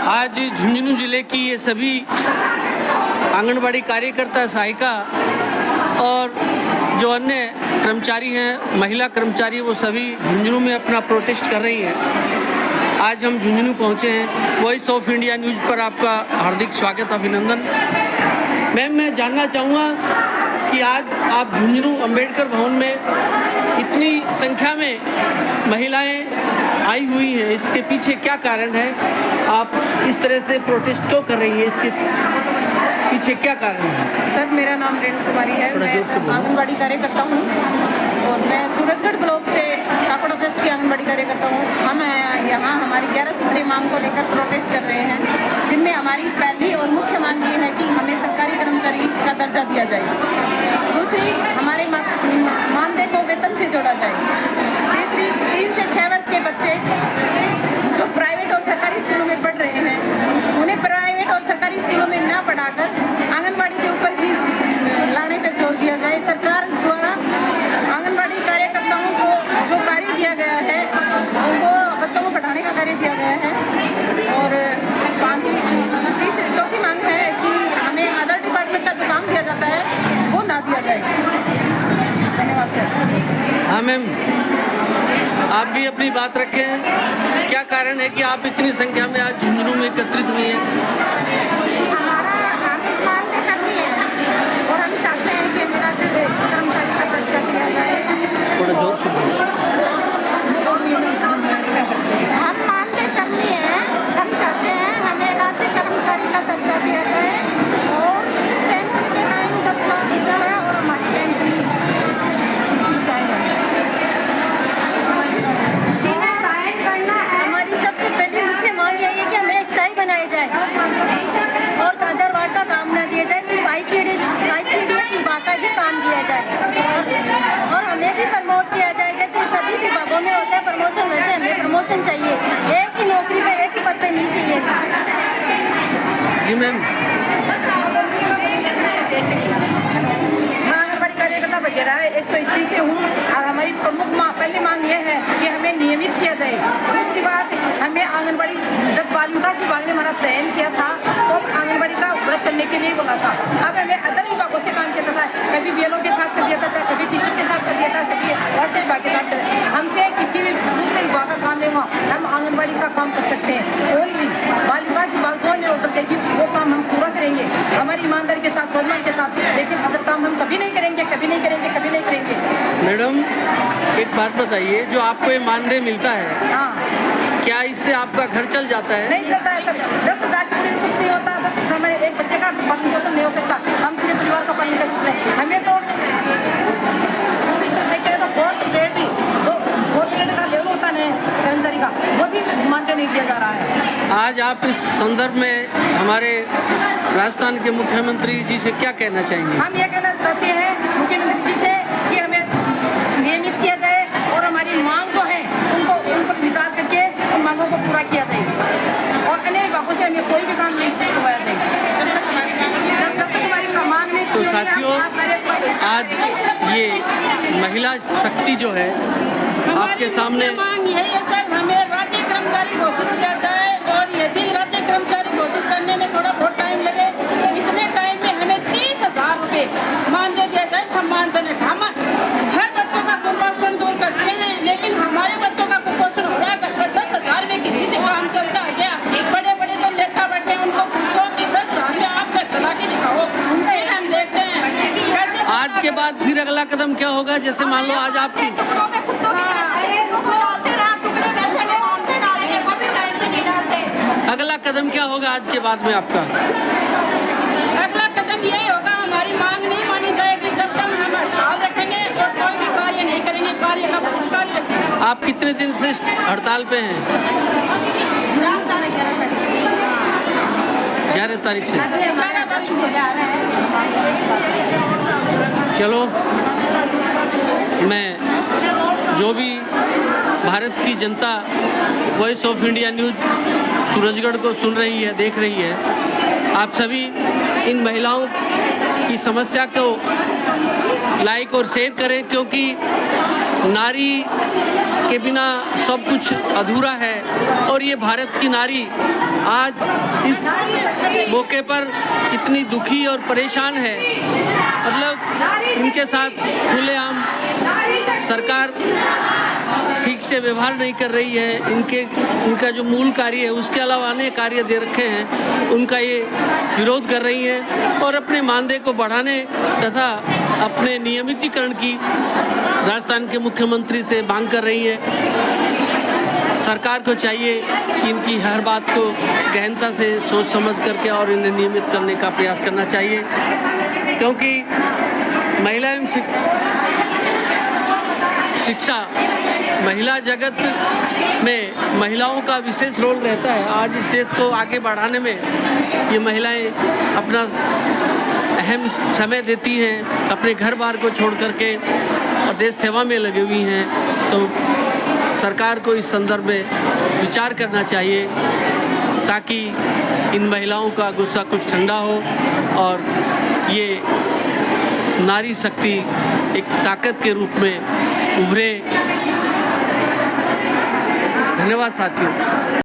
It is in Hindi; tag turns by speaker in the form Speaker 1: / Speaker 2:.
Speaker 1: आज झुंझुनू जिले की ये सभी आंगनबाड़ी कार्यकर्ता, सहायिका और जो अन्य कर्मचारी हैं, महिला कर्मचारी, वो सभी झुंझुनू में अपना प्रोटेस्ट कर रही हैं। आज हम झुंझुनू पहुंचे हैं। वॉइस ऑफ इंडिया न्यूज़ पर आपका हार्दिक स्वागत, अभिनंदन। मैम, मैं जानना चाहूँगा कि आज आप झुंझुनू अंबेडकर भवन में इतनी संख्या में महिलाएं आई हुई हैं, इसके पीछे क्या कारण है? आप इस तरह से प्रोटेस्ट क्यों कर रही है? इसके पीछे क्या कारण है?
Speaker 2: सर, मेरा नाम रेणु कुमारी है। मैं आंगनबाड़ी कार्यकर्ता हूँ और मैं सूरजगढ़ ब्लॉक से काकोड़ा फेस्ट की आंगनबाड़ी कार्यकर्ता हूँ। हम यहाँ हमारी 11 सूत्री मांग को लेकर प्रोटेस्ट कर रहे हैं, जिनमें हमारी पहली और मुख्य मांग ये है कि हमें सरकारी कर्मचारी का दर्जा दिया जाए। दूसरी, हमारे मानदेय को वेतन से जोड़ा जाए। तीसरी, 3 से 6 वर्ष के बच्चे जो प्राइवेट और सरकारी स्कूलों में पढ़ रहे हैं, उन्हें प्राइवेट और सरकारी स्कूलों में ना पढ़ाकर आंगनबाड़ी के ऊपर ही लाने पर जोर दिया जाए। सरकार द्वारा आंगनबाड़ी कार्यकर्ताओं को जो कार्य दिया गया है, उनको बच्चों को पढ़ाने का कार्य दिया गया है। और चौथी मांग है कि हमें अदर डिपार्टमेंट का जो काम दिया जाता है वो ना दिया जाए। धन्यवाद सर।
Speaker 1: हाँ मैम, आप भी अपनी बात रखें। क्या कारण है कि आप इतनी संख्या में आज झुंझुनू में एकत्रित हुई हैं?
Speaker 3: हमारा मांग करनी है और हम चाहते हैं कि मेरा जो कर्मचारी का दर्जा दिया जाए।
Speaker 1: थोड़ा जोर से बोलिए।
Speaker 3: हम मांग करनी है, हम चाहते हैं हमें राज्य कर्मचारी का दर्जा दिया जाए और पेंशन के टाइम 10 लाख रुपये है और हमारी पेंशन दी जाए।
Speaker 4: हमारी सबसे पहली मुख्य मांग यही है कि हमें स्थायी बनाया जाए और कादरवाड़ का काम न दिया जाए, सिर्फ ICDS विभाग का ही काम दिया जाए और हमें भी प्रमोट किया जाए। जैसे सभी विभागों में होता है प्रमोशन, वैसे हमें प्रमोशन चाहिए। एक ही नौकरी पे, एक ही पद पे नहीं चाहिए।
Speaker 1: जी मैम।
Speaker 2: मैं आंगनबाड़ी कार्यकर्ता वगैरह 131 से हूँ और हमारी प्रमुख पहली मांग यह है कि हमें नियमित किया जाए। दूसरी बात, हमें आंगनबाड़ी जब बाल विकास विभाग ने हमारा चयन किया था तो आंगनबाड़ी का व्रत करने के लिए बोला था। अब हमें अदर विभागों से काम किया था, कभी BLO के साथ कर दिया था, कभी टीचर के साथ कर दिया था, कभी स्वास्थ्य विभाग के साथ कर। हमसे किसी भी दूसरे विभाग का काम लेगा, हम आंगनबाड़ी का काम कर सकते हैं। कोई भी बाल विकास विभाग जो हमें ऑर्डर देगी वो काम हम पूरा करेंगे हमारी ईमानदारी के साथ, सम्मान के साथ। लेकिन अदर काम हम कभी नहीं करेंगे, कभी नहीं करेंगे, कभी नहीं करेंगे।
Speaker 1: मैडम, एक बात बताइए, जो आपको ये मानदेय मिलता है,
Speaker 2: हाँ,
Speaker 1: क्या इससे आपका घर चल जाता है?
Speaker 2: नहीं चलता है सर। 10,000 के लिए कुछ नहीं होता। 10 हमारे एक बच्चे का पालन पोषण नहीं हो सकता, हम पूरे परिवार का पालन कर सकते हैं। हमें तो दूसरी तरफ देखते तो फोर्थ ग्रेड का लेवल होता है कर्मचारी का, वो भी मानदेय नहीं दिया जा रहा है।
Speaker 1: आज आप इस संदर्भ में हमारे राजस्थान के मुख्यमंत्री जी से क्या कहना चाहेंगे?
Speaker 2: हम ये कहना चाहते हैं मुख्यमंत्री जी से कि हमें नियमित किया जाए और हमारी मांग जो है उन पर विचार करके उन मांगों को पूरा किया जाए और अन्य विभागों से हमें कोई भी काम नहीं करवाया जाए जब तक हमारी मांग नहीं।
Speaker 1: तो साथियों, आज ये महिला शक्ति जो है आपके सामने
Speaker 5: मांग यही है सर, हमें राज्य कर्मचारी घोषित किया जाए और यदि राज्य कर्मचारी घोषित करने में थोड़ा बहुत टाइम लगे, इतने टाइम में हमें 30,000 रुपये मानदेय दिया जाए सम्मानजनक। हम हर बच्चों का कुपोषण दूर करते हैं, लेकिन हमारे बच्चों का कुपोषण हो रहा है। 10,000 में किसी से काम चलता है क्या? बड़े बड़े जो नेता बैठे हैं उनको पूछो कि 10,000 में आप घर चला के दिखाओ, फिर हम देखते हैं कैसे।
Speaker 1: आज के बाद फिर अगला कदम क्या होगा? जैसे मान लो आज आपकी
Speaker 3: टुकड़ों में कुत्तों की तरह डालते रहा, टुकड़े वैसे में मानते डालते, वो भी टाइम पे नहीं डालते।
Speaker 1: अगला कदम क्या होगा आज के बाद में आपका?
Speaker 5: अगला कदम यही होगा, हमारी मांग नहीं मानी जाएगी जब तक हम हड़ताल रखेंगे और कोई भी कार्य नहीं करेंगे, कार्य का बहिष्कार रखेंगे।
Speaker 1: आप कितने दिन से हड़ताल पे हैं? 11 तारीख से। चलो, मैं जो भी भारत की जनता voice of India news Surajgarh को सुन रही है, देख रही है, आप सभी इन महिलाओं की समस्या को लाइक और शेयर करें, क्योंकि नारी के बिना सब कुछ अधूरा है और ये भारत की नारी आज इस मौके पर कितनी दुखी और परेशान है। मतलब इनके साथ खुलेआम सरकार ठीक से व्यवहार नहीं कर रही है। इनका जो मूल कार्य है उसके अलावा अन्य कार्य दे रखे हैं, उनका ये विरोध कर रही हैं और अपने मानदेय को बढ़ाने तथा अपने नियमितीकरण की राजस्थान के मुख्यमंत्री से मांग कर रही है। सरकार को चाहिए कि इनकी हर बात को गहनता से सोच समझ करके और इन्हें नियमित करने का प्रयास करना चाहिए, क्योंकि महिला एवं शिक्षा महिला जगत में महिलाओं का विशेष रोल रहता है। आज इस देश को आगे बढ़ाने में ये महिलाएं अपना अहम समय देती हैं, अपने घर बार को छोड़ करके और देश सेवा में लगी हुई हैं। तो सरकार को इस संदर्भ में विचार करना चाहिए ताकि इन महिलाओं का गुस्सा कुछ ठंडा हो और ये नारी शक्ति एक ताकत के रूप में उभरे। धन्यवाद साथियों।